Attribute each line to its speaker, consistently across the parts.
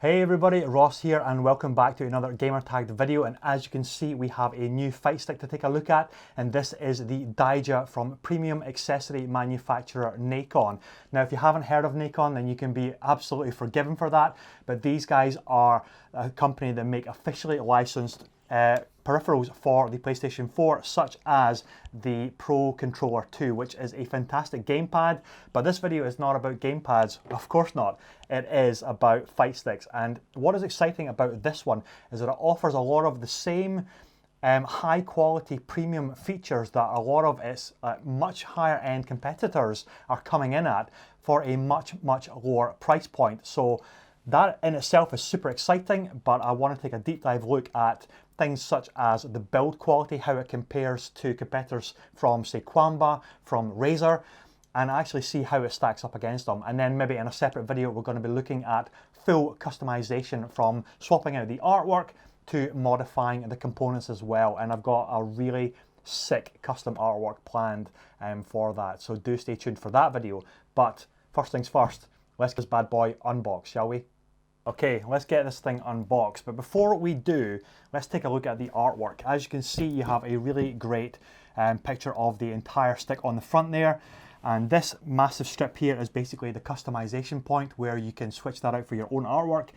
Speaker 1: Hey everybody, Ross here and welcome back to another gamer tagged video, and as you can see we have a new fight stick to take a look at, and this is the Daija from premium accessory manufacturer Nacon. Now if you haven't heard of Nacon then you can be absolutely forgiven for that, but these guys are a company that make officially licensed peripherals for the PlayStation 4, such as the Pro Controller 2, which is a fantastic gamepad. But this video is not about gamepads, of course not. It is about fight sticks, and what is exciting about this one is that it offers a lot of the same high quality premium features that a lot of its much higher end competitors are coming in at for a much lower price point. So that in itself is super exciting, but I want to take a deep dive look at things such as the build quality, how it compares to competitors from, say, Quamba, from Razer, and actually see how it stacks up against them. And then maybe in a separate video, we're going to be looking at full customization, from swapping out the artwork to modifying the components as well. And I've got a really sick custom artwork planned for that. So do stay tuned for that video. But first things first, let's get this bad boy unboxed, shall we? Okay, let's get this thing unboxed, but before we do, let's take a look at the artwork. As you can see, you have a really great picture of the entire stick on the front there, and this massive strip here is basically the customization point where you can switch that out for your own artwork.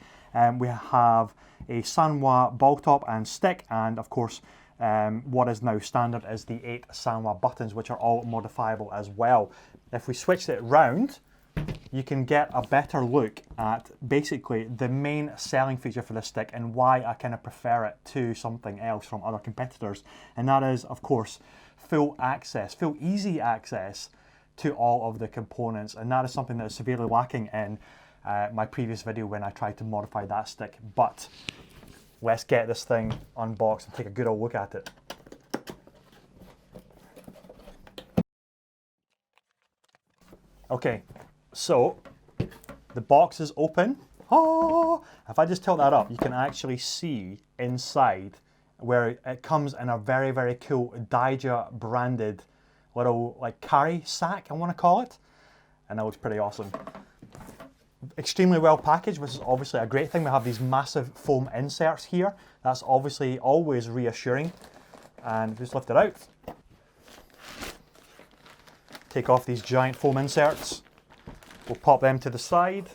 Speaker 1: We have a Sanwa ball top and stick, and of course what is now standard is the 8 Sanwa buttons, which are all modifiable as well. If we switch it round, you can get a better look at basically the main selling feature for this stick and why I kind of prefer it to something else from other competitors. And that is, of course, full easy access to all of the components. And that is something that is severely lacking in my previous video when I tried to modify that stick. But let's get this thing unboxed and take a good old look at it. Okay. So the box is open. Oh, if I just tilt that up, you can actually see inside where it comes in a very cool Daija branded little like carry sack, I want to call it, and that looks pretty awesome. Extremely well packaged, which is obviously a great thing. We have these massive foam inserts here. That's obviously always reassuring. And just lift it out. Take off these giant foam inserts. We'll pop them to the side,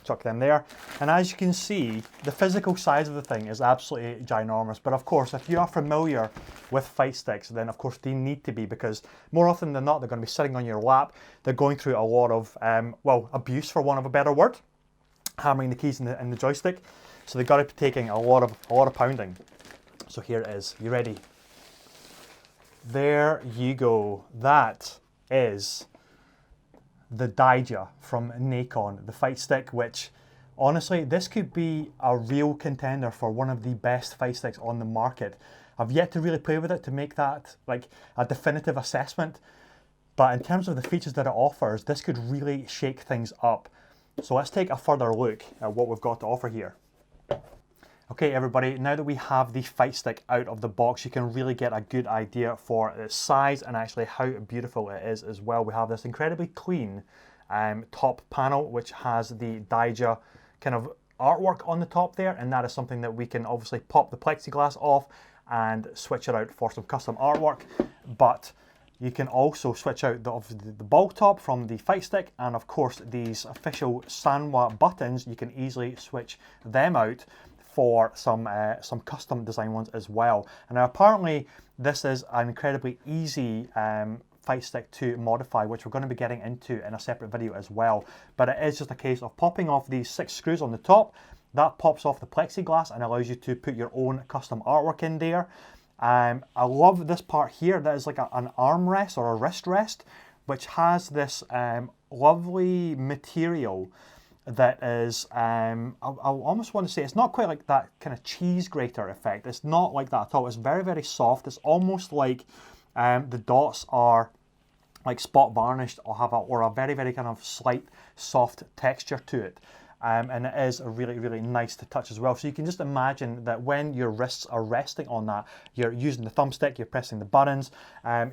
Speaker 1: chuck them there, and as you can see, the physical size of the thing is absolutely ginormous. But of course, if you are familiar with fight sticks, then of course they need to be, because more often than not, they're going to be sitting on your lap. They're going through a lot of, well, abuse, for want of a better word, hammering the keys in the joystick. So they've got to be taking a lot of pounding. So here it is. You ready? There you go. That is the Daija from Nacon, the fight stick, which honestly, this could be a real contender for one of the best fight sticks on the market. I've yet to really play with it to make that like a definitive assessment, but in terms of the features that it offers, this could really shake things up. So let's take a further look at what we've got to offer here. Okay everybody, now that we have the fight stick out of the box, you can really get a good idea for its size and actually how beautiful it is as well. We have this incredibly clean top panel, which has the Daija kind of artwork on the top there, and that is something that we can obviously pop the plexiglass off and switch it out for some custom artwork. But you can also switch out the ball top from the fight stick, and of course these official Sanwa buttons, you can easily switch them out for some custom design ones as well. And now apparently this is an incredibly easy fight stick to modify, which we're going to be getting into in a separate video as well. But it is just a case of popping off these 6 screws on the top. That pops off the plexiglass and allows you to put your own custom artwork in there. I love this part here. That is like an armrest or a wrist rest, which has this lovely material that is, I almost want to say, it's not quite like that kind of cheese grater effect. It's not like that at all. It's very soft. It's almost like the dots are like spot varnished or have a very kind of slight soft texture to it. and it is really, really nice to touch as well. So you can just imagine that when your wrists are resting on that, you're using the thumbstick, you're pressing the buttons,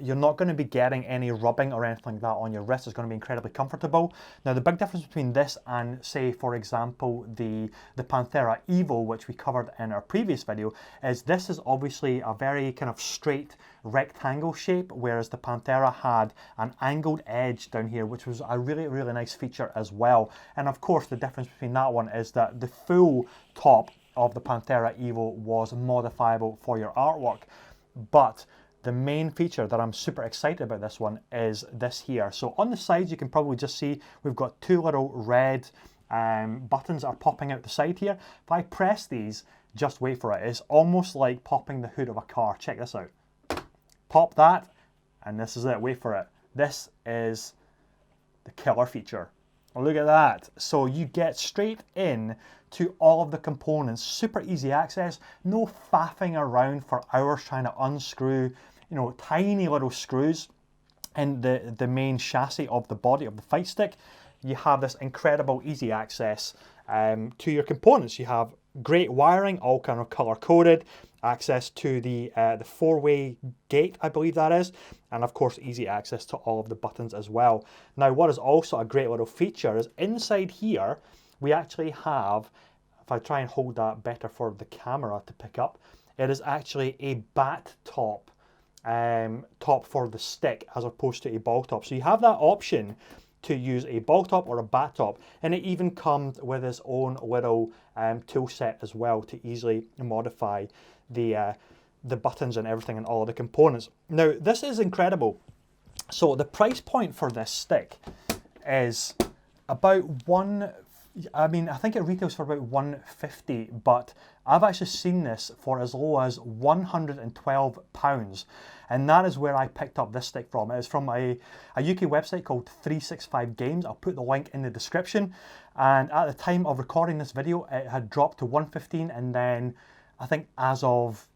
Speaker 1: you're not going to be getting any rubbing or anything like that on your wrist. It's going to be incredibly comfortable. Now the big difference between this and, say, for example, the Panthera Evo, which we covered in our previous video, is this is obviously a very kind of straight rectangle shape, whereas the Panthera had an angled edge down here, which was a really, really nice feature as well. And of course, the difference between that one is that the full top of the Panthera Evo was modifiable for your artwork. But the main feature that I'm super excited about this one is this here. So on the sides, you can probably just see we've got two little red buttons that are popping out the side here. If I press these, just wait for it. It's almost like popping the hood of a car. Check this out. Pop that, and this is it. Wait for it. This is the killer feature. Look at that. So you get straight in to all of the components. Super easy access. No faffing around for hours trying to unscrew, you know, tiny little screws in the main chassis of the body of the fight stick. You have this incredible easy access to your components. You have great wiring, all kind of color coded, access to the four-way gate, I believe that is, and of course easy access to all of the buttons as well. Now what is also a great little feature is inside here we actually have, if I try and hold that better for the camera to pick up, it is actually a bat top top for the stick as opposed to a ball top. So you have that option to use a ball top or a bat top, and it even comes with its own little tool set as well to easily modify the buttons and everything and all of the components. Now this is incredible. So the price point for this stick is about I think it retails for about $150, but I've actually seen this for as low as £112, and that is where I picked up this stick from. It is from a UK website called 365 Games. I'll put the link in the description, and at the time of recording this video it had dropped to $115, and then I think as of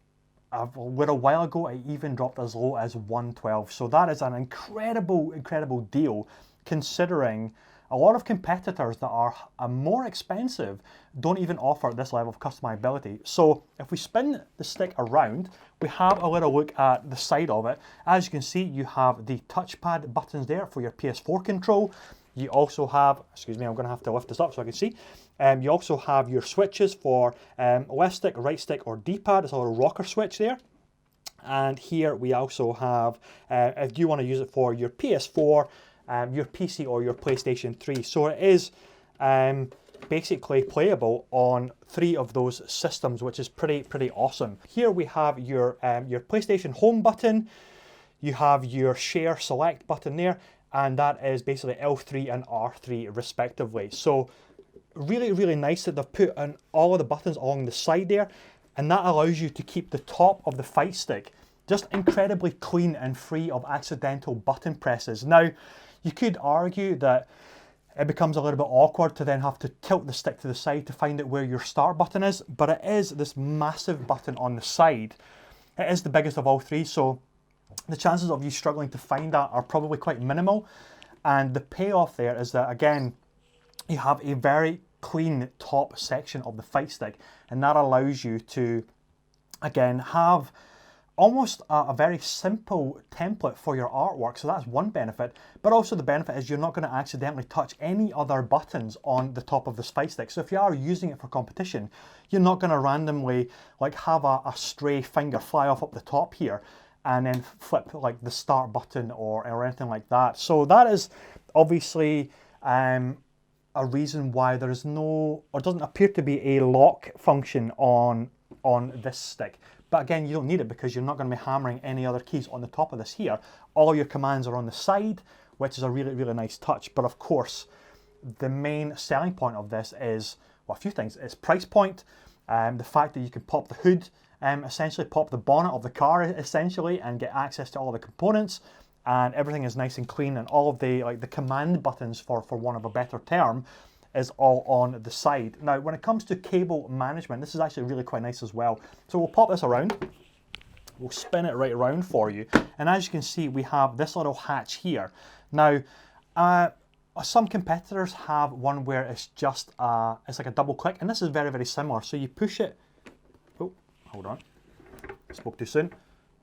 Speaker 1: a little while ago it even dropped as low as $112. So that is an incredible deal, considering a lot of competitors that are more expensive don't even offer this level of customizability. So if we spin the stick around, we have a little look at the side of it. As you can see, you have the touchpad buttons there for your PS4 control. You also have, excuse me, I'm going to have to lift this up so I can see. You also have your switches for left stick, right stick, or D-pad. It's a little rocker switch there. And here we also have, if you want to use it for your PS4, your PC or your PlayStation 3. So it is basically playable on 3 of those systems, which is pretty awesome. Here we have your PlayStation Home button. You have your Share Select button there, and that is basically L3 and R3 respectively. So really nice that they've put on all of the buttons along the side there, and that allows you to keep the top of the fight stick just incredibly clean and free of accidental button presses. Now, you could argue that it becomes a little bit awkward to then have to tilt the stick to the side to find out where your start button is, but it is this massive button on the side. It is the biggest of all 3, so the chances of you struggling to find that are probably quite minimal. And the payoff there is that, again, you have a very clean top section of the fight stick, and that allows you to, again, have almost a very simple template for your artwork. So that's one benefit, but also the benefit is you're not going to accidentally touch any other buttons on the top of this fight stick. So if you are using it for competition, you're not going to randomly like have a stray finger fly off up the top here and then flip like the start button or anything like that. So that is obviously a reason why there is no, or doesn't appear to be, a lock function on this stick. But again, you don't need it because you're not going to be hammering any other keys on the top of this here. All your commands are on the side, which is a really nice touch. But of course, the main selling point of this is, well, a few things. It's price point, the fact that you can pop the hood, essentially pop the bonnet of the car essentially, and get access to all the components, and everything is nice and clean, and all of the command buttons, for want of a better term, is all on the side. Now, when it comes to cable management, this is actually really quite nice as well. So we'll pop this around, we'll spin it right around for you, and as you can see, we have this little hatch here. Now, some competitors have one where it's just it's like a double click, and this is very, very similar. So you push it. Oh, hold on, spoke too soon.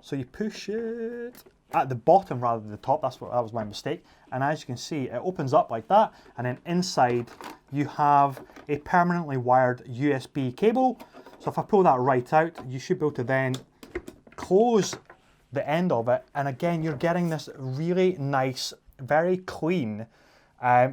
Speaker 1: So you push it at the bottom rather than the top. That was my mistake. And as you can see, it opens up like that, and then inside you have a permanently wired USB cable. So if I pull that right out, you should be able to then close the end of it, and again you're getting this really nice, very clean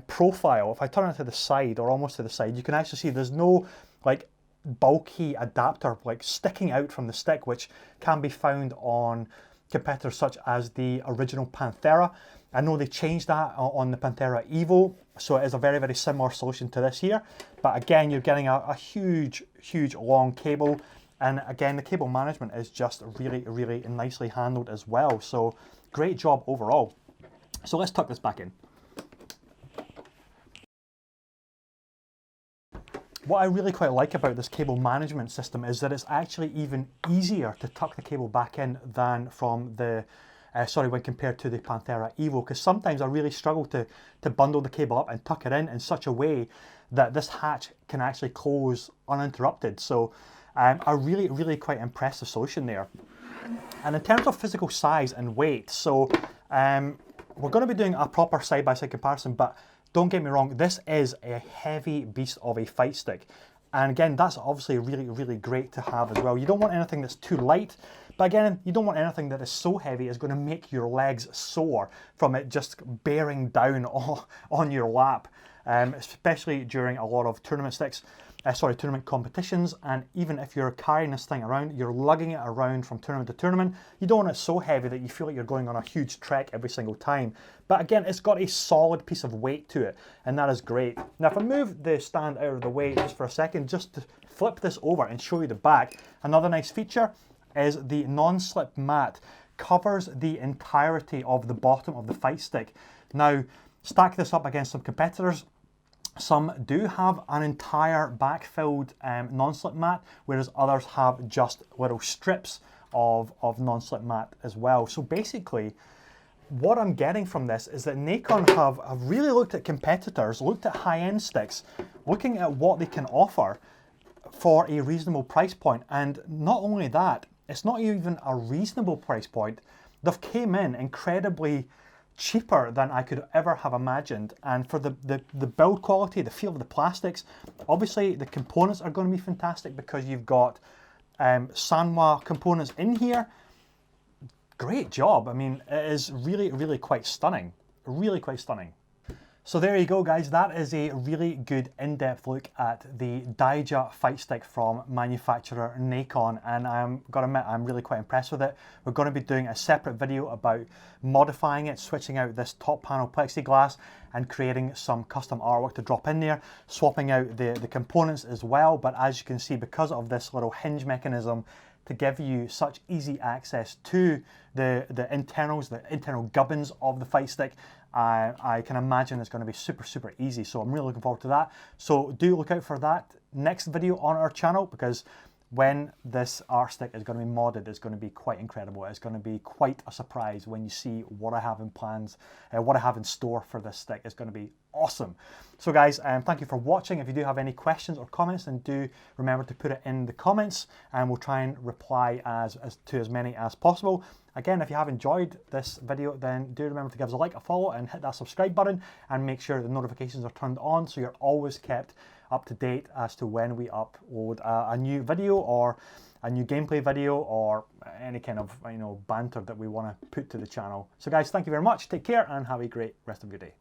Speaker 1: profile. If I turn it to the side, or almost to the side, you can actually see there's no like bulky adapter like sticking out from the stick, which can be found on competitors such as the original Panthera. I know they changed that on the Panthera Evo, so it is a very, very similar solution to this here. But again, you're getting a huge, huge long cable. And again, the cable management is just really, really nicely handled as well. So great job overall. So let's tuck this back in. What I really quite like about this cable management system is that it's actually even easier to tuck the cable back in than from the, when compared to the Panthera Evo, because sometimes I really struggle to bundle the cable up and tuck it in such a way that this hatch can actually close uninterrupted. So a really, really quite impressive solution there. And in terms of physical size and weight, so we're going to be doing a proper side-by-side comparison, but don't get me wrong, this is a heavy beast of a fight stick. And again, that's obviously really, really great to have as well. You don't want anything that's too light, but again, you don't want anything that is so heavy it's going to make your legs sore from it just bearing down on your lap, especially during a lot of tournament competitions. And even if you're carrying this thing around, you're lugging it around from tournament to tournament, you don't want it so heavy that you feel like you're going on a huge trek every single time. But again, it's got a solid piece of weight to it, and that is great. Now, if I move the stand out of the way just for a second, just to flip this over and show you the back, another nice feature is the non-slip mat covers the entirety of the bottom of the fight stick. Now, stack this up against some competitors. Some do have an entire back-filled non-slip mat, whereas others have just little strips of non-slip mat as well. So basically, what I'm getting from this is that Nacon have really looked at competitors, looked at high-end sticks, looking at what they can offer for a reasonable price point. And not only that, it's not even a reasonable price point. They've came in incredibly cheaper than I could ever have imagined, and for the build quality, the feel of the plastics, obviously the components are going to be fantastic because you've got Sanwa components in here. Great job. I mean, it is really, really quite stunning. Really quite stunning. So there you go, guys. That is a really good in-depth look at the Daija fight stick from manufacturer Nacon, and I'm gotta admit, I'm really quite impressed with it. We're going to be doing a separate video about modifying it, switching out this top panel plexiglass and creating some custom artwork to drop in there, swapping out the components as well. But as you can see, because of this little hinge mechanism to give you such easy access to the internals, the internal gubbins of the fight stick, I can imagine it's going to be super, super easy. So I'm really looking forward to that. So do look out for that next video on our channel, because when this art stick is going to be modded, it's going to be quite incredible. It's going to be quite a surprise when you see what I have in plans, what I have in store for this stick. It's going to be awesome. So guys, thank you for watching. If you do have any questions or comments, then do remember to put it in the comments, and we'll try and reply to as many as possible. Again, if you have enjoyed this video, then do remember to give us a like, a follow, and hit that subscribe button, and make sure the notifications are turned on so you're always kept up to date as to when we upload a new video or a new gameplay video or any kind of banter that we want to put to the channel. So guys, thank you very much. Take care and have a great rest of your day.